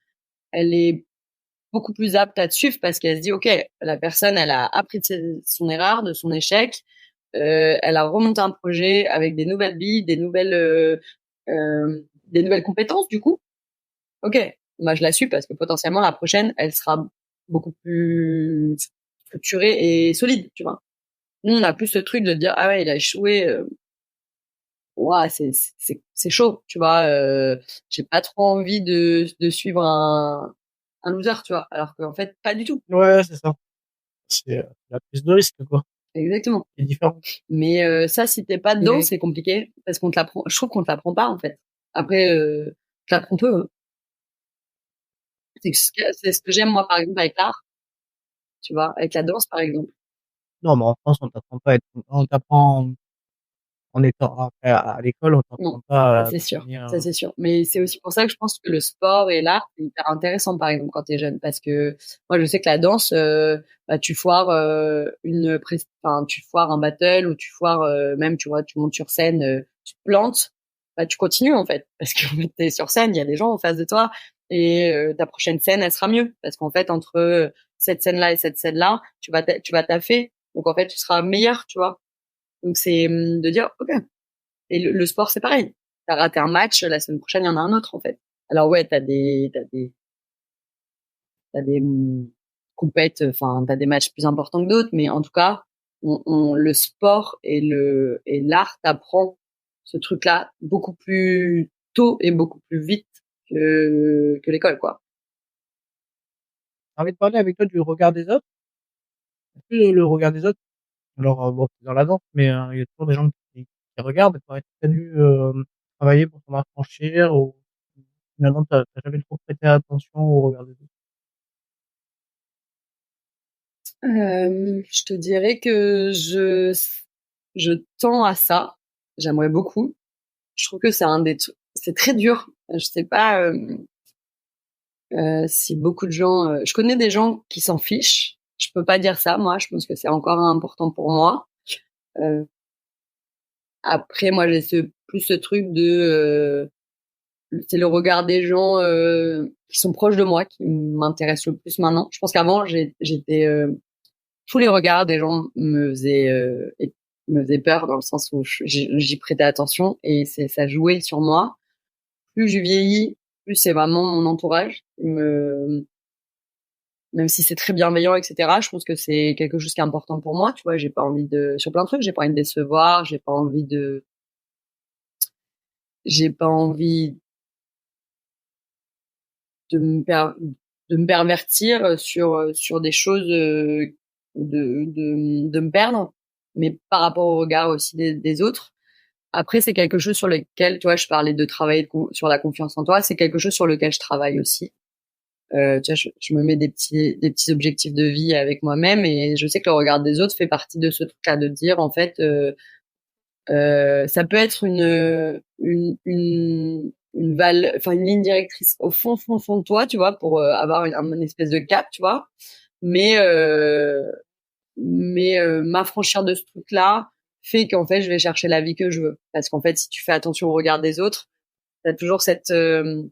elle est beaucoup plus apte à te suivre parce qu'elle se dit, OK, la personne, elle a appris de son erreur, de son échec, elle a remonté un projet avec des nouvelles billes, des nouvelles compétences, du coup. OK, moi, je la suis parce que potentiellement, la prochaine, elle sera beaucoup plus structurée et solide, tu vois. Nous, on a plus ce truc de dire, ah ouais, il a échoué, ouah, c'est chaud, tu vois. J'ai pas trop envie de suivre un loser, tu vois. Alors qu'en fait, pas du tout. Ouais, c'est ça. C'est la prise de risque, quoi. Exactement. C'est différent. Mais ça, si t'es pas dedans, Et c'est compliqué parce qu'on te l'apprend. Je trouve qu'on te l'apprend pas en fait. Après, je l'apprends peu. Hein. C'est ce que j'aime moi par exemple avec l'art, tu vois, avec la danse par exemple. non, mais en France, on t'apprend pas à être, on t'apprend en étant à l'école, on Non, t'apprend pas ça à c'est sûr, devenir, ça c'est sûr. Mais c'est aussi pour ça que je pense que le sport et l'art c'est hyper intéressant par exemple quand t'es jeune, parce que moi je sais que la danse, bah, tu foires enfin tu foires un battle ou tu foires même tu vois tu montes sur scène, tu te plantes, bah tu continues en fait parce que t'es sur scène, il y a des gens en face de toi et ta prochaine scène elle sera mieux parce qu'en fait entre cette scène là et cette scène là tu vas taffer donc en fait tu seras meilleur, tu vois. Donc c'est de dire ok. Et le sport, c'est pareil. T'as raté un match, la semaine prochaine, il y en a un autre, en fait. Alors ouais, t'as des compètes, enfin, t'as des matchs plus importants que d'autres, mais en tout cas, le sport et l'art t'apprend ce truc-là beaucoup plus tôt et beaucoup plus vite que l'école, quoi. j'ai envie de parler avec toi du regard des autres. Est-ce que le regard des autres, alors, bon, c'est dans la danse, mais, il y a toujours des gens qui regardent. Quand tu as dû, travailler pour t'en affranchir ou finalement tu as jamais trop prêté attention au regard des autres? Je te dirais que je tends à ça. J'aimerais beaucoup. Je trouve que c'est un des trucs, c'est très dur. Je sais pas, si beaucoup de gens, je connais des gens qui s'en fichent. Je peux pas dire ça, moi. Je pense que c'est encore important pour moi. Euh, Après, moi, j'ai plus ce truc c'est le regard des gens qui sont proches de moi qui m'intéresse le plus maintenant. Je pense qu'avant, j'étais, tous les regards des gens me faisaient peur dans le sens où j'y prêtais attention et ça jouait sur moi. Plus je vieillis, plus c'est vraiment mon entourage qui même si c'est très bienveillant, etc. Je pense que c'est quelque chose qui est important pour moi. Tu vois, j'ai pas envie sur plein de trucs, j'ai pas envie de décevoir, j'ai pas envie de me per- de me pervertir sur des choses, de me perdre, mais par rapport au regard aussi des autres. Après, c'est quelque chose sur lequel, tu vois, je parlais de travailler sur la confiance en toi, c'est quelque chose sur lequel je travaille aussi. Tu vois, je me mets des petits objectifs de vie avec moi-même, et je sais que le regard des autres fait partie de ce truc-là, de dire en fait, ça peut être enfin une ligne directrice au fond de toi, tu vois, pour avoir une espèce de cap, tu vois. Mais m'affranchir de ce truc-là fait qu'en fait, je vais chercher la vie que je veux. Parce qu'en fait, si tu fais attention au regard des autres, t'as toujours ce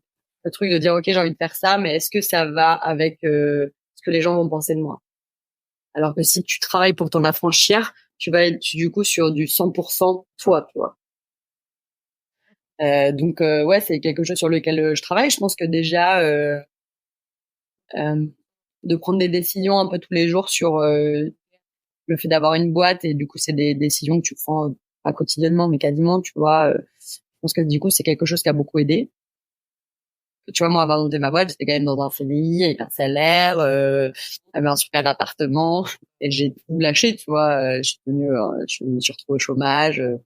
truc de dire, OK, j'ai envie de faire ça, mais est-ce que ça va avec ce que les gens vont penser de moi? Alors que si tu travailles pour t'en affranchir, tu vas être du coup sur du 100% toi, tu vois. Donc ouais, c'est quelque chose sur lequel je travaille. Je pense que déjà de prendre des décisions un peu tous les jours sur le fait d'avoir une boîte, et du coup c'est des décisions que tu prends pas quotidiennement mais quasiment, tu vois. Je pense que du coup c'est quelque chose qui a beaucoup aidé. Tu vois, moi avant de monter ma boîte, j'étais quand même dans un CDI avec un salaire, j'avais un super appartement, et j'ai tout lâché, tu vois. Je me suis retrouvée au chômage, je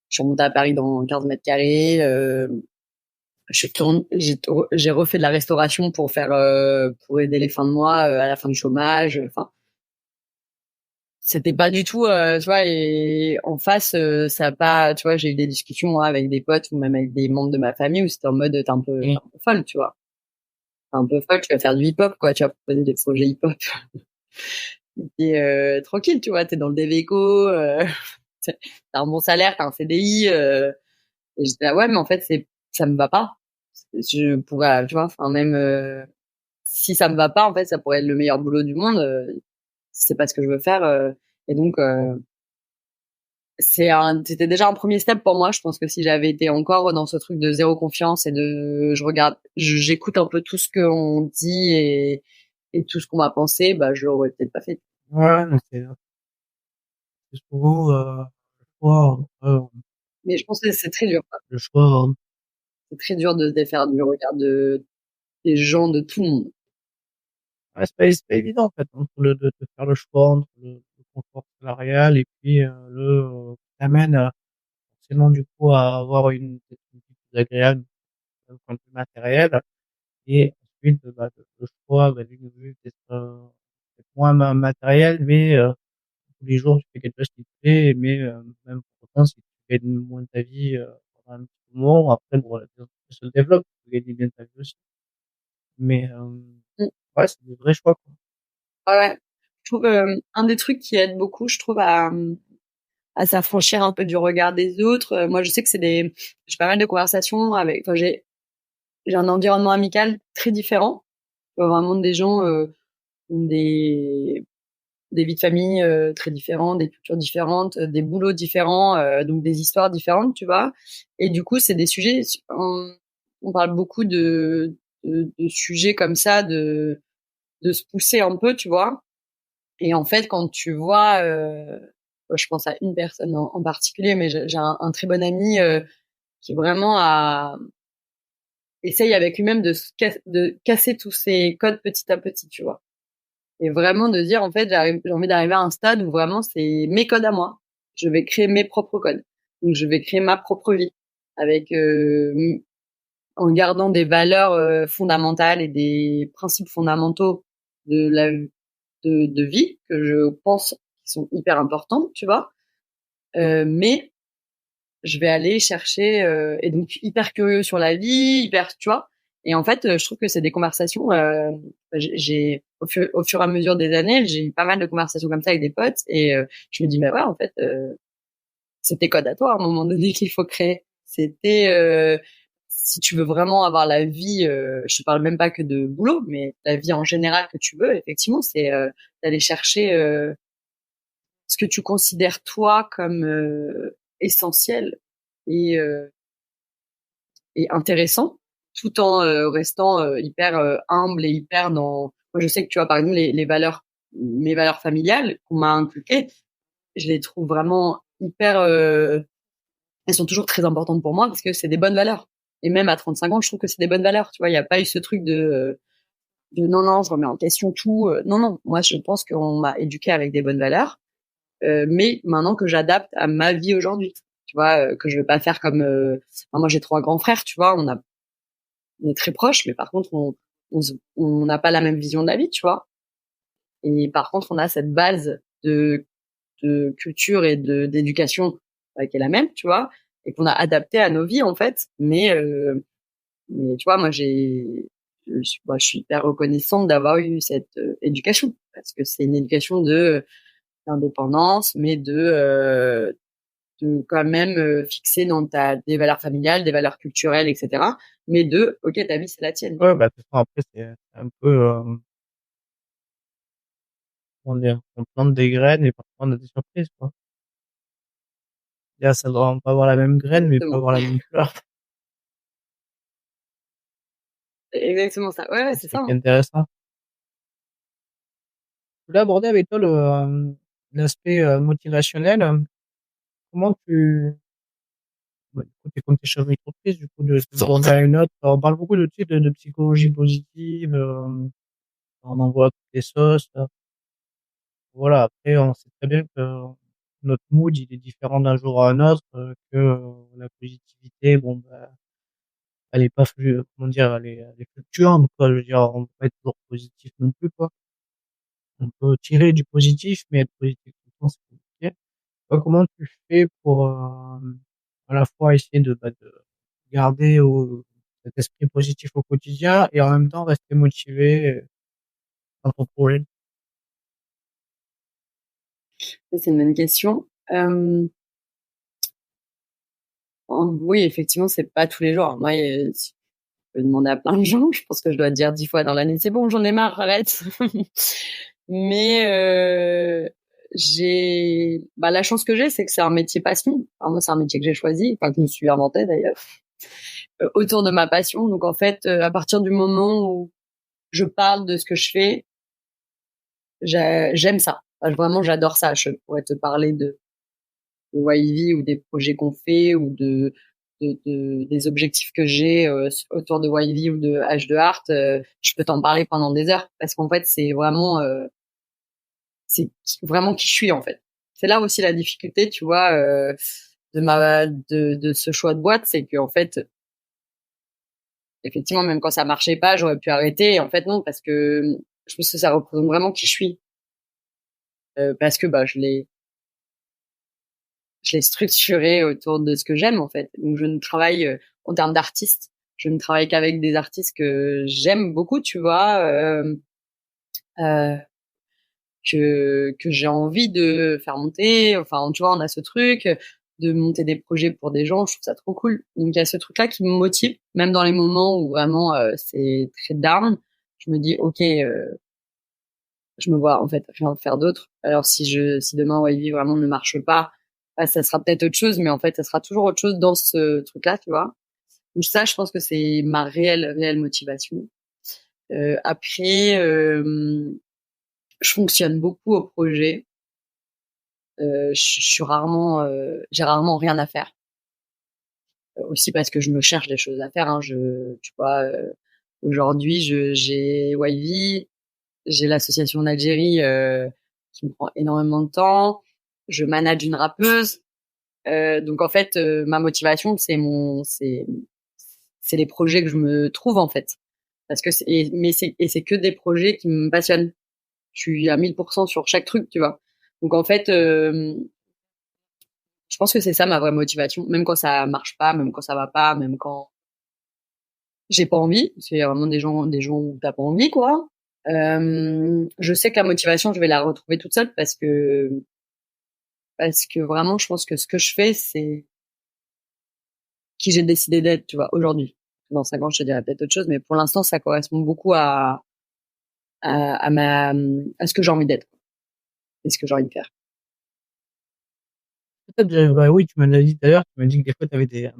suis remontée à Paris dans 15 mètres carrés. J'ai refait de la restauration pour aider les fins de mois à la fin du chômage. Enfin, c'était pas du tout, tu vois. Et en face, ça a pas, tu vois, j'ai eu des discussions avec des potes ou même avec des membres de ma famille où c'était en mode t'es un peu folle, tu vois. T'es un peu folle, tu vas faire du hip-hop, quoi. Tu vas proposer des projets hip-hop. Et tranquille, tu vois, t'es dans le Deveco, t'as un bon salaire, t'as un CDI. Et j'étais là, ouais, mais en fait, ça me va pas. Je pourrais, tu vois, enfin même si ça me va pas, en fait, ça pourrait être le meilleur boulot du monde. Si c'est pas ce que je veux faire. Et donc, c'était déjà un premier step pour moi. Je pense que si j'avais été encore dans ce truc de zéro confiance et j'écoute un peu tout ce qu'on dit et tout ce qu'on m'a pensé, bah, je l'aurais peut-être pas fait. Ouais, mais c'est souvent, le choix, Mais je pense que c'est très dur, quoi. le choix, C'est très dur de se défaire du regard des gens, de tout le monde. ouais, c'est pas évident, en fait, entre de faire le choix entre le confort salarial et puis, qui t'amène, forcément, du coup, à avoir peut-être une vie plus agréable d'un point de vue matériel, et ensuite, bah, le choix, bah, d'une vue peut-être, peut-être moins matériel, mais, tous les jours, tu fais quelque chose qui te plaît, mais, même pour autant, si tu gagnes moins ta vie, pendant un petit moment, après, bon, la vie se développe, tu peux gagner bien ta vie aussi. Mais, Mm. ouais, c'est des vrais choix, quoi. Ouais, ouais. Je trouve un des trucs qui aide beaucoup, je trouve, à s'affranchir un peu du regard des autres. Moi, je sais que j'ai pas mal de conversations enfin, j'ai un environnement amical très différent. Vraiment des gens ont des vies de famille très différentes, des cultures différentes, des boulots différents, donc des histoires différentes, tu vois. Et du coup, c'est des sujets, on parle beaucoup de sujets comme ça, de se pousser un peu, tu vois. Et en fait, quand tu vois, je pense à une personne en particulier, mais j'ai un très bon ami qui vraiment essaye avec lui-même de casser tous ces codes petit à petit, tu vois. Et vraiment de dire, en fait, j'ai envie d'arriver à un stade où vraiment c'est mes codes à moi. Je vais créer mes propres codes. Donc, je vais créer ma propre vie avec, en gardant des valeurs fondamentales et des principes fondamentaux de vie que je pense qui sont hyper importantes, tu vois. Mais je vais aller chercher et donc hyper curieux sur la vie, hyper, tu vois. Et en fait, je trouve que c'est des conversations. J'ai au fur et à mesure des années, j'ai eu pas mal de conversations comme ça avec des potes, et je me dis, mais ouais, en fait, c'est tes codes à toi à un moment donné qu'il faut créer. Si tu veux vraiment avoir la vie, je parle même pas que de boulot, mais la vie en général que tu veux, effectivement, c'est d'aller chercher ce que tu considères toi comme essentiel et, euh, et intéressant, tout en restant hyper humble et hyper dans. Moi, je sais que tu vois, par exemple, les valeurs, mes valeurs familiales qu'on m'a inculquées, je les trouve vraiment hyper. Elles sont toujours très importantes pour moi parce que c'est des bonnes valeurs. Et même à 35 ans, je trouve que c'est des bonnes valeurs. Tu vois, il n'y a pas eu ce truc de non, non, je remets en question tout. Non, non, moi, je pense qu'on m'a éduqué avec des bonnes valeurs. Mais maintenant que j'adapte à ma vie aujourd'hui, tu vois, que je vais pas faire comme moi j'ai 3 grands frères, tu vois, on est très proches, mais par contre on n'a pas la même vision de la vie, tu vois. Et par contre, on a cette base de culture et d'éducation qui est la même, tu vois, et qu'on a adapté à nos vies en fait. Mais tu vois, moi je suis hyper reconnaissante d'avoir eu cette éducation parce que c'est une éducation d'indépendance, mais de quand même fixer dans des valeurs familiales, des valeurs culturelles, etc. Mais ok, ta vie c'est la tienne. Ouais, bah de toute façon après c'est un peu comment dire, on plante des graines et parfois on a des surprises quoi. Là, ça doit pas avoir la même graine mais pas Exactement. avoir la même fleur. Exactement ça. Ouais, C'est c'est ça ça. qui est Hein. intéressant. Je voulais aborder avec toi l'aspect motivationnel. Comment tu bah, du coup, t'es comme t'es chef d'entreprise, du coup, de journée à une autre, on parle beaucoup de, tu sais, de psychologie positive, on envoie toutes les sauces. Voilà, après, on sait très bien que notre mood, il est différent d'un jour à un autre, que la positivité, bon, bah, elle est pas, comment dire, elle est fluctuante, quoi. Je veux dire, on peut pas être toujours positif non plus, quoi. On peut tirer du positif, mais être positif tout le temps, c'est compliqué. Toi, comment tu fais pour, à la fois essayer de garder cet esprit positif au quotidien et en même temps rester motivé dans ton projet? Ça, c'est une bonne question. Oui, effectivement, c'est pas tous les jours. Moi, si je peux demander à plein de gens, je pense que je dois dire 10 fois dans l'année, c'est bon, j'en ai marre, arrête. Mais la chance que j'ai, c'est que c'est un métier passion. Enfin, moi, c'est un métier que j'ai choisi, enfin que je me suis inventé d'ailleurs, autour de ma passion. Donc en fait, à partir du moment où je parle de ce que je fais, j'aime ça. Enfin, vraiment, j'adore ça. Je pourrais te parler de YV ou des projets qu'on fait ou des objectifs que j'ai autour de YV ou de H2 Art. Je peux t'en parler pendant des heures parce qu'en fait, c'est vraiment qui je suis en fait. C'est là aussi la difficulté, tu vois, de ce choix de boîte, c'est que en fait, effectivement, même quand ça marchait pas, j'aurais pu arrêter. Et en fait, non, parce que je pense que ça représente vraiment qui je suis, parce que bah je l'ai structuré autour de ce que j'aime en fait. Donc je ne travaille en termes d'artistes, je ne travaille qu'avec des artistes que j'aime beaucoup, tu vois, euh, que j'ai envie de faire monter. Enfin, tu vois, on a ce truc de monter des projets pour des gens, je trouve ça trop cool. Donc il y a ce truc-là qui me motive, même dans les moments où vraiment c'est très down. Je me dis ok, je me vois en fait rien faire d'autre. Alors si demain YV vraiment ne marche pas, bah, ça sera peut-être autre chose, mais en fait ça sera toujours autre chose dans ce truc-là, tu vois. Donc ça, je pense que c'est ma réelle motivation. Après, je fonctionne beaucoup au projet. J'ai rarement rien à faire. Aussi parce que je me cherche des choses à faire. Hein. Tu vois, aujourd'hui, j'ai YV, j'ai l'association d'Algérie qui me prend énormément de temps. Je manage une rappeuse. Donc en fait, ma motivation, c'est les projets que je me trouve en fait. Parce que c'est que des projets qui me passionnent. Je suis à 1000% sur chaque truc, tu vois. Donc en fait, je pense que c'est ça ma vraie motivation. Même quand ça marche pas, même quand ça va pas, même quand j'ai pas envie. C'est vraiment des gens où t'as pas envie, quoi. Je sais que la motivation, je vais la retrouver toute seule parce que vraiment, je pense que ce que je fais, c'est qui j'ai décidé d'être, tu vois, aujourd'hui. Dans 5 ans, je te dirai peut-être autre chose, mais pour l'instant, ça correspond beaucoup à ce que j'ai envie d'être et ce que j'ai envie de faire. Peut-être, bah oui, tu m'en as dit d'ailleurs, tu m'as dit que des fois tu avais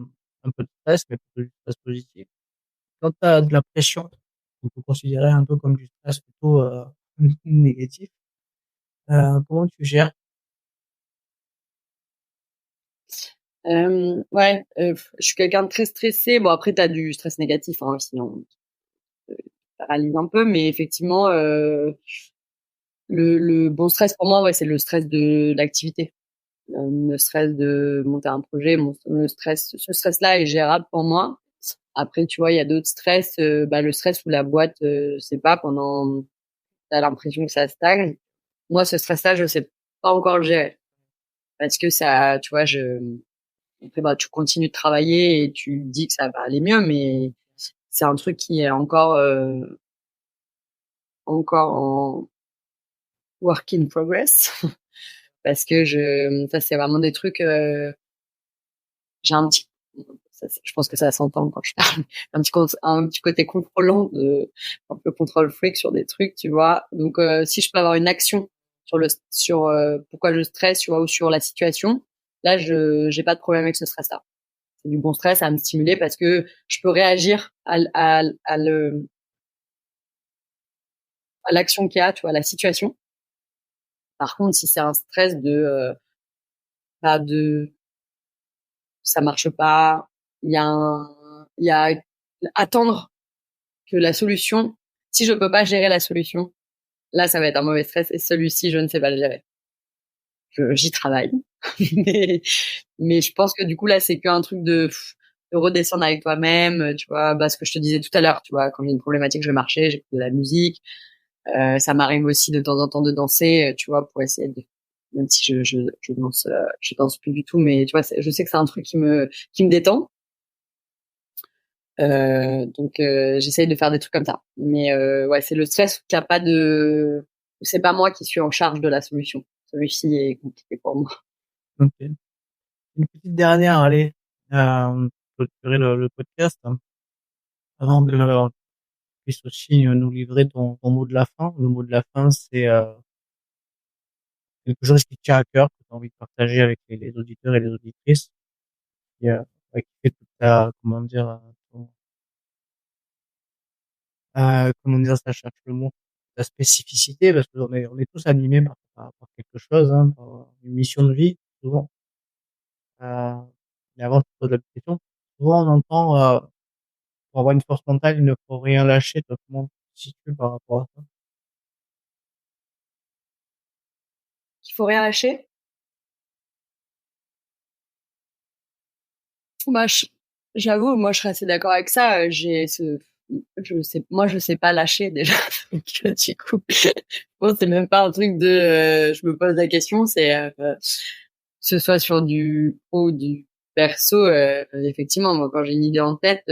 un peu de stress, mais plutôt du stress positif. Quand tu as de la pression, on peut considérer un peu comme du stress plutôt négatif. Comment tu gères? Ouais, je suis quelqu'un de très stressé. Bon, après, t'as du stress négatif, hein, sinon ça paralyse un peu, mais effectivement, le bon stress pour moi, ouais, c'est le stress de l'activité. Le stress de monter un projet, ce stress-là est gérable pour moi. Après, tu vois, il y a d'autres stress. Le stress où la boîte, c'est pas pendant, t'as l'impression que ça stagne. Moi, ce stress-là, je sais pas encore le gérer parce que ça, tu vois, après, tu continues de travailler et tu dis que ça va aller mieux, mais c'est un truc qui est encore en work in progress parce que ça c'est vraiment des trucs. J'ai un petit, je pense que ça s'entend quand je parle, un petit côté contrôlant, un peu contrôle freak sur des trucs, tu vois. Donc si je peux avoir une action sur pourquoi je stresse, tu vois, ou sur la situation, là je j'ai pas de problème avec ce stress-là. C'est du bon stress à me stimuler parce que je peux réagir à l'action qu'il y a, tu vois, à la situation. Par contre, si c'est un stress de ça marche pas, il y a attendre que la solution, si je peux pas gérer la solution, là, ça va être un mauvais stress et celui-ci, je ne sais pas le gérer. J'y travaille. mais, mais je pense que du coup, là, c'est qu'un truc de redescendre avec toi-même, tu vois, ce que je te disais tout à l'heure, tu vois, quand j'ai une problématique, je vais marcher, j'écoute de la musique, ça m'arrive aussi de temps en temps de danser, tu vois, pour essayer de, même si je danse plus du tout, mais tu vois, je sais que c'est un truc qui me détend. Donc j'essaye de faire des trucs comme ça. Mais ouais, c'est le stress qu'il n'y a pas de, c'est pas moi qui suis en charge de la solution. Celui-ci est compliqué pour moi. Ok. Une petite dernière, allez, clôturer le podcast, hein, avant de puisse aussi nous livrer ton mot de la fin. Le mot de la fin, c'est quelque chose qui te tient à cœur, que tu as envie de partager avec les auditeurs et les auditrices, qui, qui fait toute ta, comment dire, ça cherche le mot, la spécificité, parce qu'on est tous animés par quelque chose, hein, par une mission de vie, souvent. Mais avant de te poser la question, souvent on entend, pour avoir une force mentale, il ne faut rien lâcher. Toi, comment tu te situes par rapport à ça? Il faut rien lâcher. Bah, j'avoue, moi, je serais assez d'accord avec ça. Je sais pas lâcher déjà. Donc, du coup, bon, c'est même pas un truc de, je me pose la question, c'est, que ce soit sur du pro ou du perso, effectivement, moi, quand j'ai une idée en tête,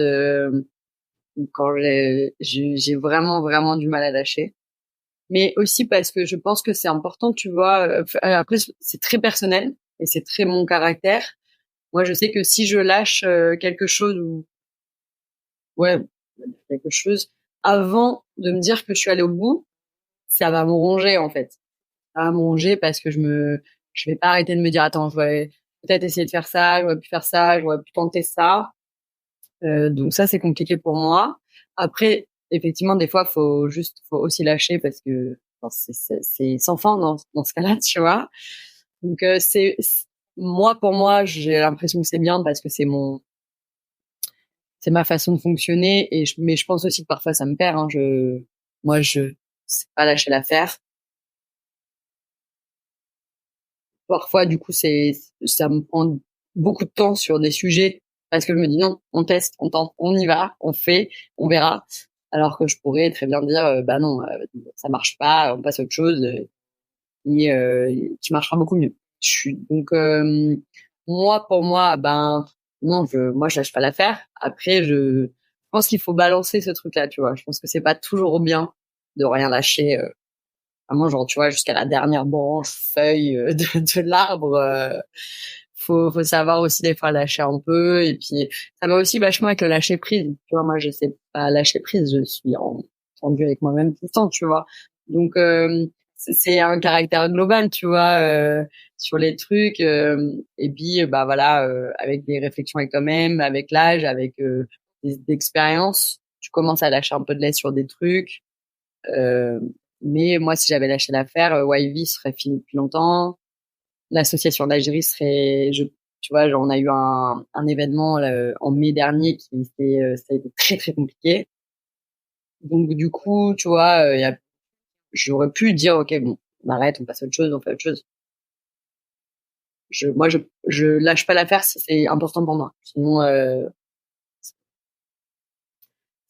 quand j'ai vraiment, vraiment du mal à lâcher. Mais aussi parce que je pense que c'est important, tu vois, après, c'est très personnel et c'est très mon caractère. Moi, je sais que si je lâche quelque chose ou ouais, quelque chose avant de me dire que je suis allée au bout, ça va me ronger en fait. Ça va me ronger parce que je vais pas arrêter de me dire attends, je vais peut-être essayer de faire ça, j'aurais pu faire ça, j'aurais pu tenter ça. Donc ça c'est compliqué pour moi. Après, effectivement, des fois faut aussi lâcher parce que enfin, c'est sans fin dans ce cas-là, tu vois. Donc moi pour moi, j'ai l'impression que c'est bien parce que c'est ma façon de fonctionner mais je pense aussi que parfois ça me perd, hein. Moi je sais pas lâcher l'affaire. Parfois du coup ça me prend beaucoup de temps sur des sujets parce que je me dis non, on teste, on tente, on y va, on fait, on verra. Alors que je pourrais très bien dire bah non, ça marche pas, on passe à autre chose qui marchera beaucoup mieux. Donc moi pour moi ben non, moi je lâche pas l'affaire. Après je pense qu'il faut balancer ce truc là, tu vois. Je pense que c'est pas toujours bien de rien lâcher vraiment genre tu vois jusqu'à la dernière branche, feuille de l'arbre faut savoir aussi des fois lâcher un peu et puis ça va aussi vachement avec le lâcher prise. Tu vois, moi je sais pas lâcher prise, je suis en tendu avec moi-même tout le temps, tu vois. Donc c'est un caractère global, tu vois, sur les trucs et puis bah voilà avec des réflexions avec toi-même, avec l'âge, avec des expériences, tu commences à lâcher un peu de lait sur des trucs. Euh, mais moi si j'avais lâché l'affaire, YV serait fini depuis longtemps. L'association d'Algérie tu vois, genre, on a eu un événement en mai dernier ça a été très très compliqué. Donc du coup, tu vois, j'aurais pu dire ok bon, on arrête, on passe à autre chose, on fait autre chose. Moi je lâche pas l'affaire si c'est important pour moi. Sinon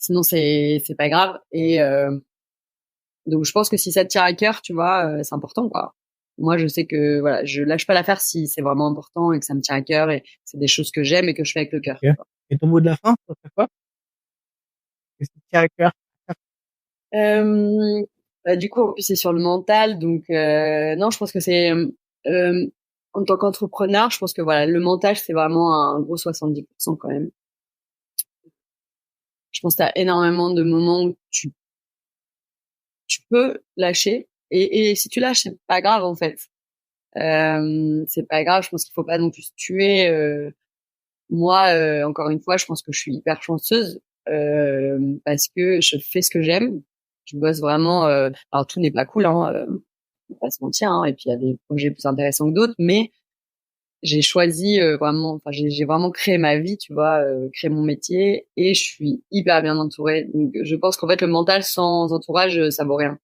Sinon, c'est pas grave. Et donc, je pense que si ça te tient à cœur, tu vois, c'est important, quoi. Moi, je sais que voilà, je lâche pas l'affaire si c'est vraiment important et que ça me tient à cœur et c'est des choses que j'aime et que je fais avec le cœur. Ok. Et ton mot de la fin, ça serait quoi? Qu'est-ce qui te tient à cœur? Du coup, en plus, c'est sur le mental. Donc, non, je pense que c'est en tant qu'entrepreneur, je pense que voilà, le mental, c'est vraiment un gros 70% quand même. Je pense que tu as énormément de moments où tu peux lâcher. Et si tu lâches, c'est pas grave, en fait. C'est pas grave. Je pense qu'il faut pas non plus se tuer. Moi, encore une fois, je pense que je suis hyper chanceuse parce que je fais ce que j'aime. Je bosse vraiment. Alors tout n'est pas cool, hein, on va pas se mentir. Hein, et puis il y a des projets plus intéressants que d'autres, mais j'ai choisi vraiment. Enfin, j'ai vraiment créé ma vie, tu vois, créé mon métier, et je suis hyper bien entourée. Donc, je pense qu'en fait, le mental sans entourage, ça vaut rien.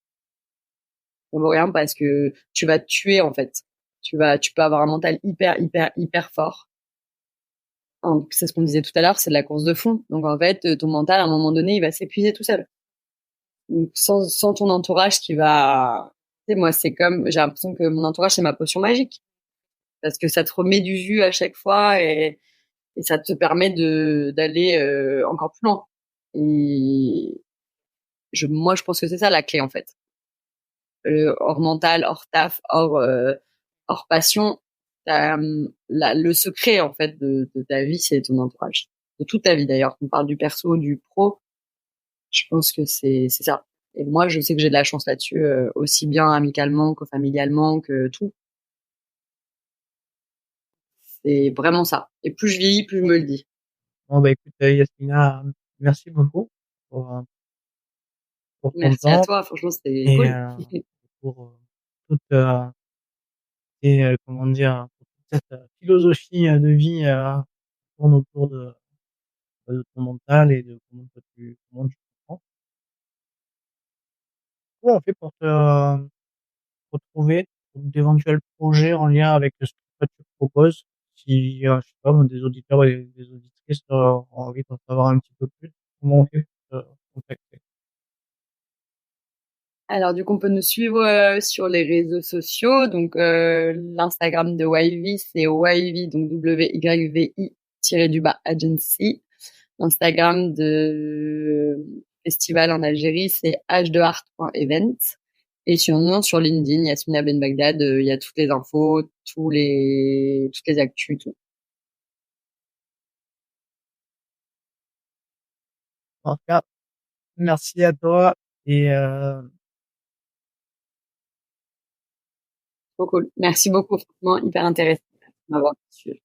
Ça vaut rien parce que tu vas te tuer en fait. Tu peux avoir un mental hyper fort. Donc, c'est ce qu'on disait tout à l'heure, c'est de la course de fond. Donc en fait, ton mental, à un moment donné, il va s'épuiser tout seul. Donc sans ton entourage qui va... Tu sais, moi, c'est comme... J'ai l'impression que mon entourage, c'est ma potion magique. Parce que ça te remet du jus à chaque fois et ça te permet d'aller encore plus loin. Et moi, je pense que c'est ça la clé, en fait. Hors mental, hors taf, hors passion, le secret en fait de ta vie, c'est ton entourage, de toute ta vie d'ailleurs. On parle du perso, du pro, je pense que c'est ça. Et moi, je sais que j'ai de la chance là-dessus, aussi bien amicalement que familialement que tout. C'est vraiment ça. Et plus je vieillis, plus je me le dis. Bon, bah, écoute, Yasmina, merci beaucoup pour ton Merci à temps toi, franchement, c'était et cool. pour toute comment dire, pour toute cette philosophie de vie tourne autour de ton mental et de comment tu te sens. Comment on fait pour te retrouver pour d'éventuels projets en lien avec ce que toi tu proposes? Si, je sais pas moi, des auditeurs et des auditrices ont envie d'en savoir un petit peu plus, comment on fait pour te contacter? Alors du coup, on peut nous suivre sur les réseaux sociaux. Donc l'Instagram de Wivy, c'est Wivy, donc WYVI-agency. L'Instagram de festival en Algérie, c'est h2art.event. Et sinon, sur LinkedIn, Yasmina Ben Bagdad, il y a toutes les infos, toutes les actus, tout. En tout cas, merci à toi et Trop cool. Merci beaucoup, franchement, hyper intéressant de m'avoir suivi.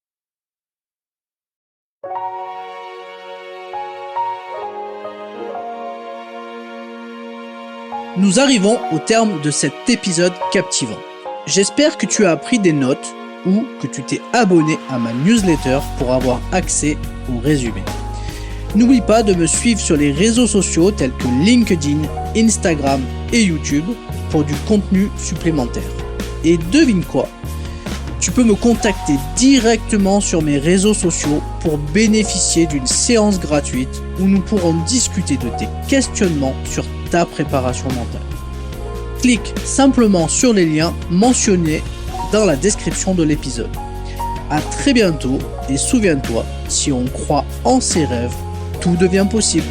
Nous arrivons au terme de cet épisode captivant. J'espère que tu as pris des notes ou que tu t'es abonné à ma newsletter pour avoir accès au résumé. N'oublie pas de me suivre sur les réseaux sociaux tels que LinkedIn, Instagram et YouTube pour du contenu supplémentaire. Et devine quoi ? Tu peux me contacter directement sur mes réseaux sociaux pour bénéficier d'une séance gratuite où nous pourrons discuter de tes questionnements sur ta préparation mentale. Clique simplement sur les liens mentionnés dans la description de l'épisode. À très bientôt et souviens-toi, si on croit en ses rêves, tout devient possible.